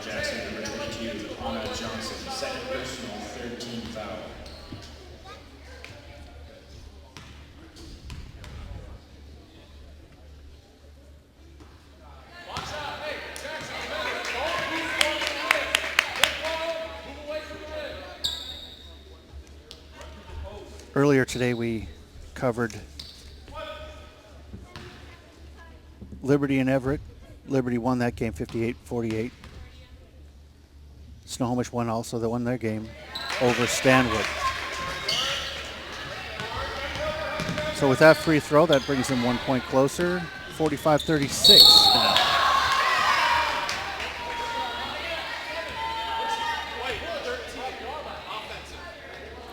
Jackson, number 22, Anna Johnson, second personal, 13 foul. Earlier today we covered Liberty and Everett. Liberty won that game 58-48. Snohomish won also. They won their game over Stanwood. So with that free throw, that brings them 1 point closer. 45-36 now.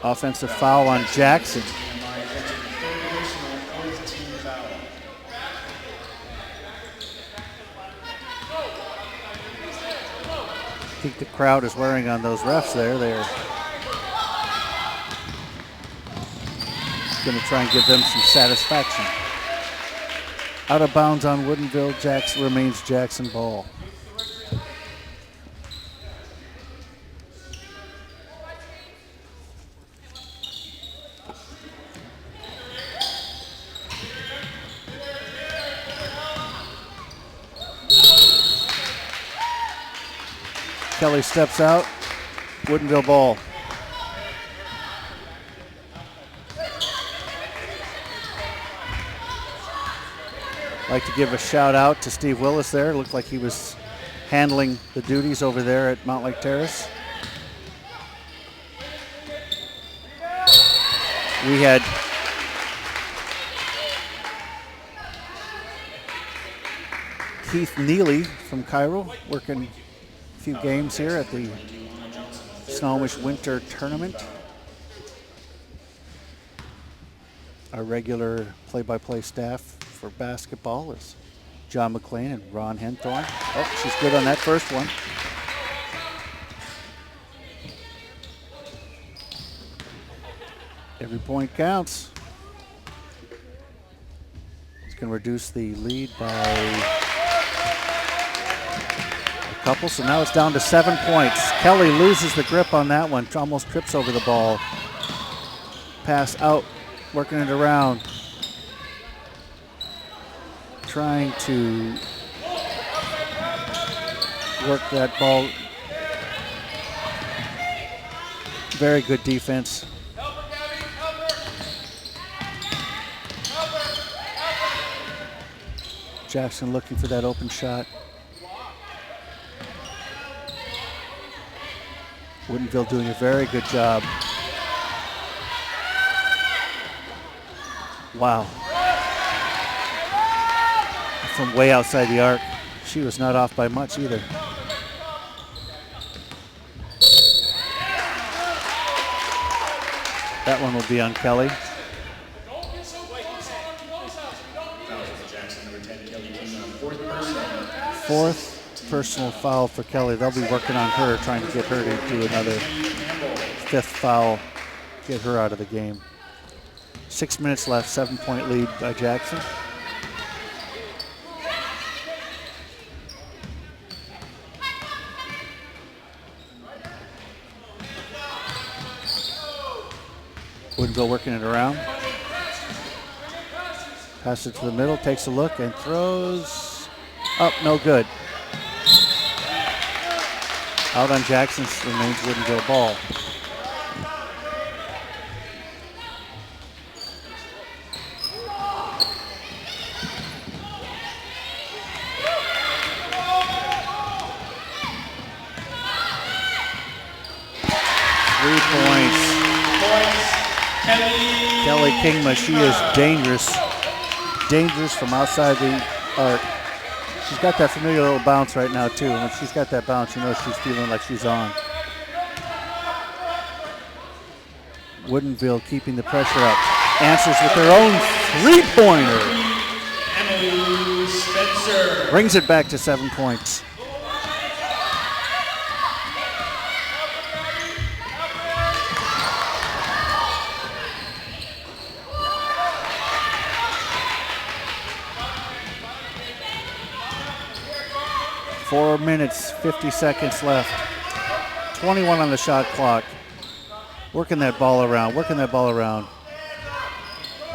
Offensive foul on Jackson. I think the crowd is wearing on those refs there. They're going to try and give them some satisfaction. Out of bounds on Woodinville. Jackson remains Jackson ball. Kelly steps out. Woodinville ball. Like to give a shout out to Steve Willis there. Looked like he was handling the duties over there at Mount Lake Terrace. We had Keith Neely from Cairo working a few games here at the Snohomish Winter Tournament. Our regular play-by-play staff for basketball is John McLean and Ron Henthorn. Oh, she's good on that first one. Every point counts. It's going to reduce the lead by a couple, so now it's down to 7 points. Kelly loses the grip on that one, almost trips over the ball. Pass out, working it around. Trying to work that ball. Very good defense. Jackson looking for that open shot. Woodinville doing a very good job. Wow. From way outside the arc. She was not off by much either. That one will be on Kelly. Fourth personal foul for Kelly. They'll be working on her, trying to get her to do another fifth foul, get her out of the game. 6 minutes left, 7-point lead by Jackson. Woodinville working it around. Passes it to the middle, takes a look and throws up, no good. Out on Jackson remains Woodinville ball. Kelly Kingma, she is dangerous. Dangerous from outside the arc. She's got that familiar little bounce right now too. When she's got that bounce, you know she's feeling like she's on. Woodinville keeping the pressure up. Answers with their own three-pointer. Emily Spencer. Brings it back to 7 points. Four minutes, 50 seconds left. 21 on the shot clock. Working that ball around, working that ball around.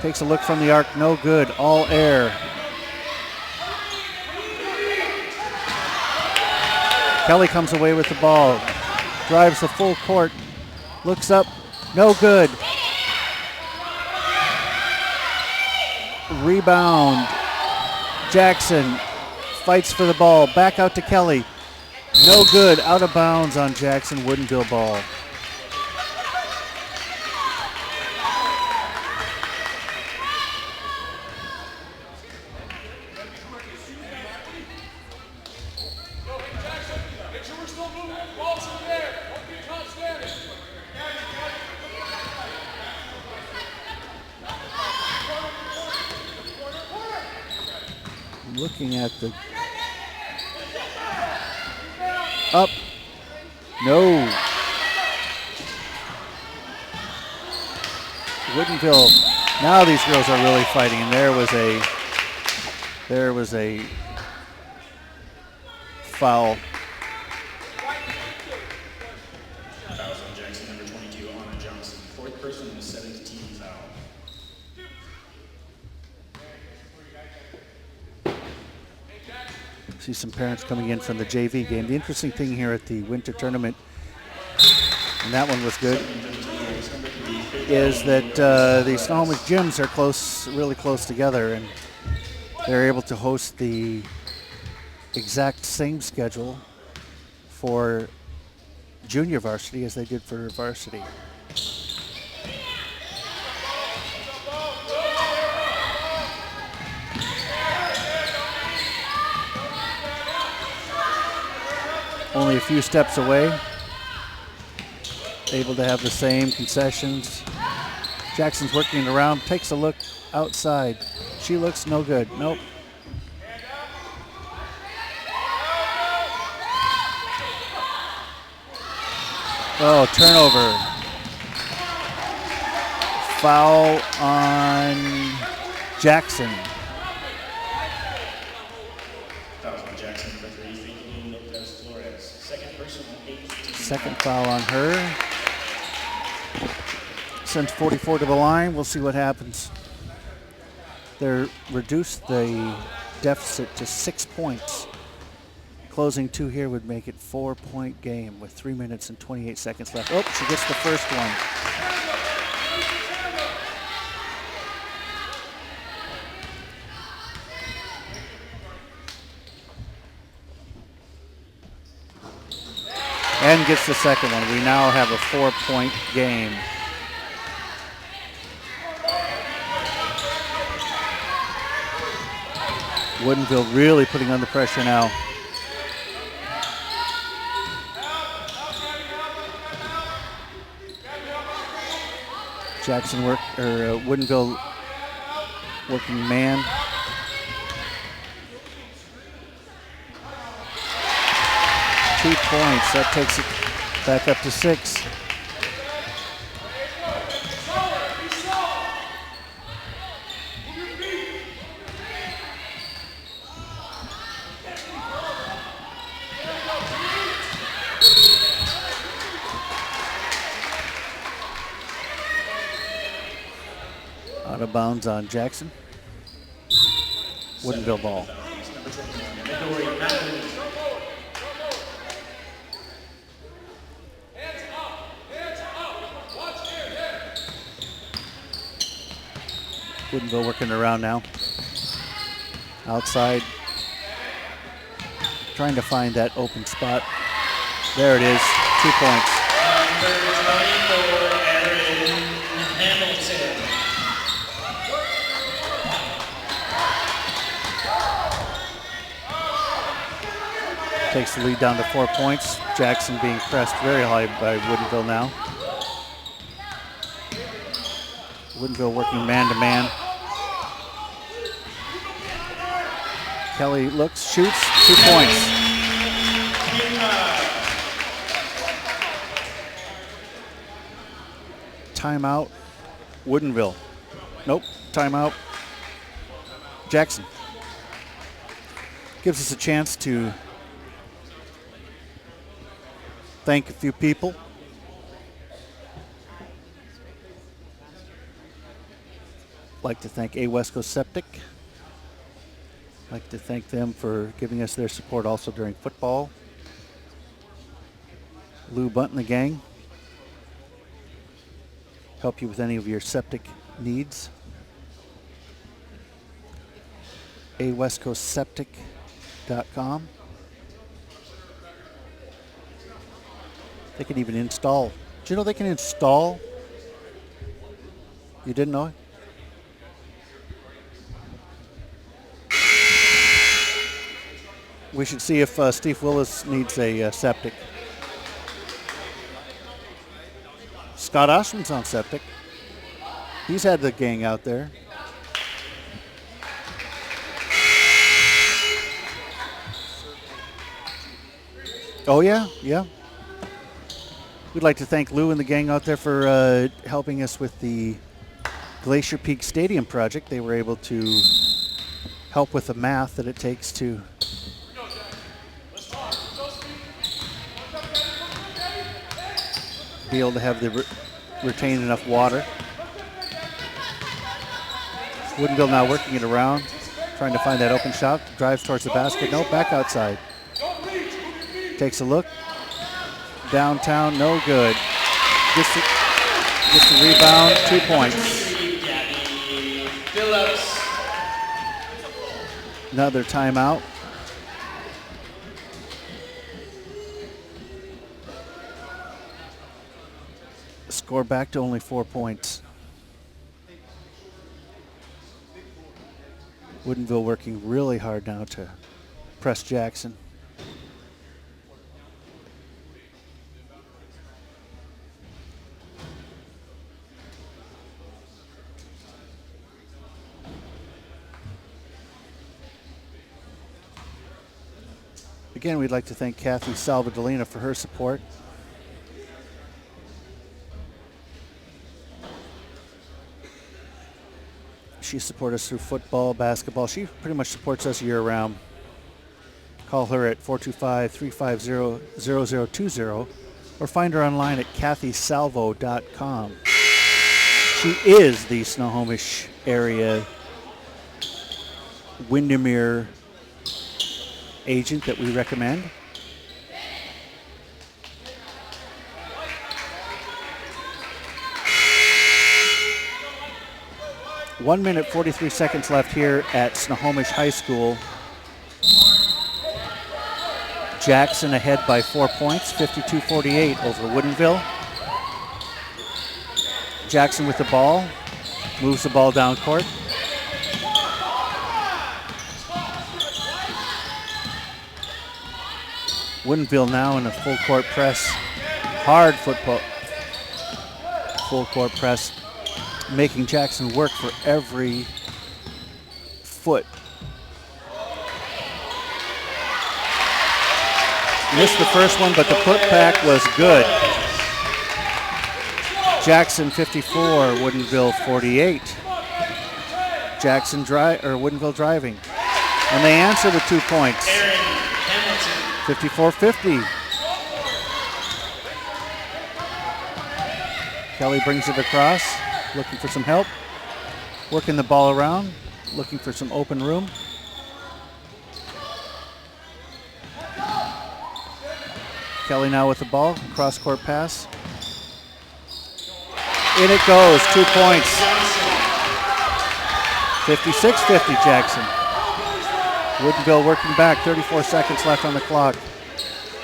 Takes a look from the arc, no good, all air. Kelly comes away with the ball, drives the full court, looks up, no good. Rebound, Jackson fights for the ball, back out to Kelly. No good, out of bounds on Jackson, Woodinville ball. Looking at the up, no. Woodinville, now these girls are really fighting, and there was a foul. Fouls on Jackson, number 22, Anna Johnson. Fourth person in the 17 foul. See some parents coming in from the JV game. The interesting thing here at the winter tournament, and that one was good, is that the Snohomish gyms are close, really close together, and they're able to host the exact same schedule for junior varsity as they did for varsity. Only a few steps away, able to have the same concessions. Jackson's working around, takes a look outside. She looks no good. Nope. Oh, turnover. Foul on Jackson. That was on Jackson for 3, Fabian Lopez Flores. Second personal, 8. Second foul on her. Sends 44 to the line. We'll see what happens. They're reduced the deficit to 6 points. Closing 2 here would make it 4-point game with 3 minutes and 28 seconds left. Oh, she gets the first one. And gets the second one. We now have a 4-point game. Woodinville really putting on the pressure now. Jackson Woodinville working man. Two points, that takes it back up to 6. Out of bounds on Jackson. Woodinville ball. Woodinville working around now. Outside. Trying to find that open spot. There it is. 2 points. Takes the lead down to 4 points. Jackson being pressed very high by Woodinville now. Woodinville working man-to-man. Kelly looks, shoots, 2 points. Timeout, Woodinville. Nope, timeout, Jackson. Gives us a chance to thank a few people. Like to thank A West Coast Septic. Like to thank them for giving us their support also during football. Lou Bunt and the gang. Help you with any of your septic needs. awestcoastseptic.com. They can even install. Do you know they can install? You didn't know it? We should see if Steve Willis needs a septic. Scott Oshman's on septic. He's had the gang out there. Oh, yeah, yeah. We'd like to thank Lou and the gang out there for helping us with the Glacier Peak Stadium project. They were able to help with the math that it takes to be able to have the retain enough water. Woodinville now working it around. Trying to find that open shot. Drives towards the basket. No, back outside. Takes a look. Downtown, no good. Gets the rebound, 2 points. Gabby Phillips. Another timeout. Score back to only 4 points. Woodinville working really hard now to press Jackson. Again, we'd like to thank Kathy Salvadolina for her support. She supports us through football, basketball. She pretty much supports us year-round. Call her at 425-350-0020 or find her online at kathysalvo.com. She is the Snohomish area Windermere agent that we recommend. One minute, 43 seconds left here at Snohomish High School. Jackson ahead by 4 points, 52-48 over Woodinville. Jackson with the ball, moves the ball down court. Woodinville now in a full court press, hard football, full court press, making Jackson work for every foot. Missed the first one, but the putback was good. Jackson 54, Woodinville 48. Woodinville driving. And they answer with 2 points. 54-50. Kelly brings it across, looking for some help. Working the ball around, looking for some open room. Kelly now with the ball, cross-court pass. In it goes, 2 points. 56-50 Jackson. Woodinville working back, 34 seconds left on the clock.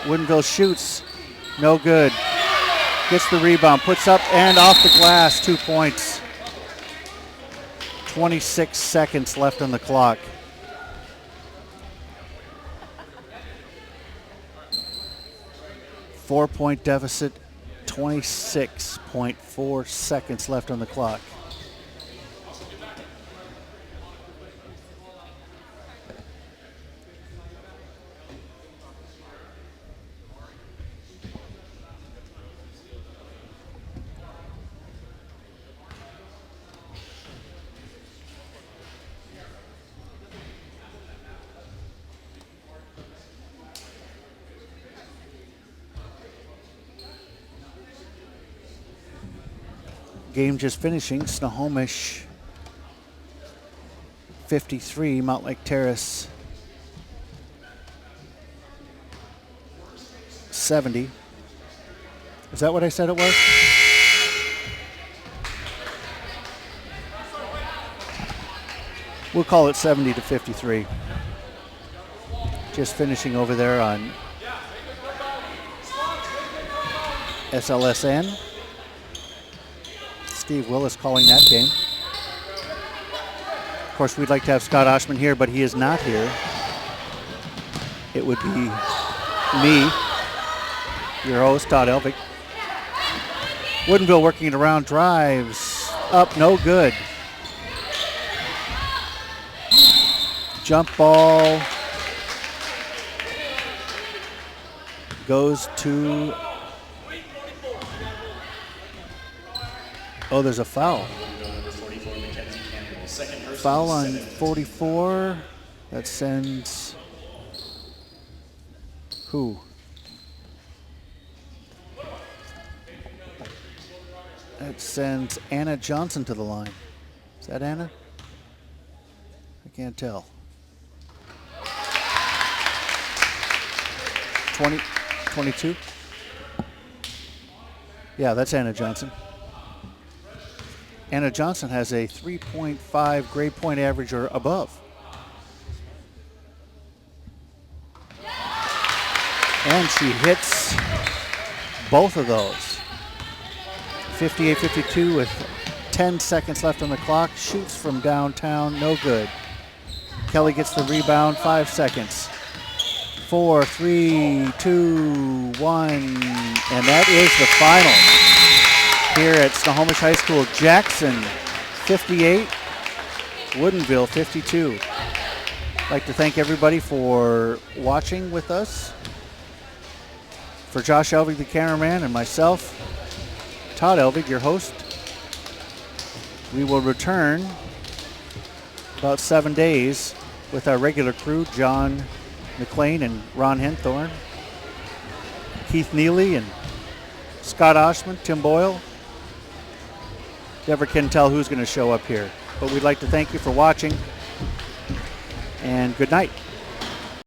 Woodinville shoots, no good. Gets the rebound, puts up and off the glass, 2 points. 26 seconds left on the clock. Four-point deficit, 26.4 seconds left on the clock. Game just finishing, Snohomish 53, Mountlake Terrace 70. Is that what I said it was? We'll call it 70-53. Just finishing over there on SLSN. Steve Willis calling that game. Of course, we'd like to have Scott Oshman here, but he is not here. It would be me, your host, Todd Elvik. Woodinville working it around, drives up, no good. Jump ball goes to... Oh, there's a foul. Foul on 44. That sends who? That sends Anna Johnson to the line. Is that Anna? I can't tell. 20, 22. Yeah, that's Anna Johnson. Anna Johnson has a 3.5 grade point average or above. And she hits both of those. 58-52 with 10 seconds left on the clock. Shoots from downtown, no good. Kelly gets the rebound, 5 seconds. 4, 3, 2, 1, and that is the final. Here at Snohomish High School, Jackson 58, Woodinville 52. I'd like to thank everybody for watching with us. For Josh Elvig, the cameraman, and myself, Todd Elvig, your host, we will return about 7 days with our regular crew, John McLean and Ron Henthorn, Keith Neely and Scott Oshman, Tim Boyle. Never can tell who's going to show up here. But we'd like to thank you for watching, and good night.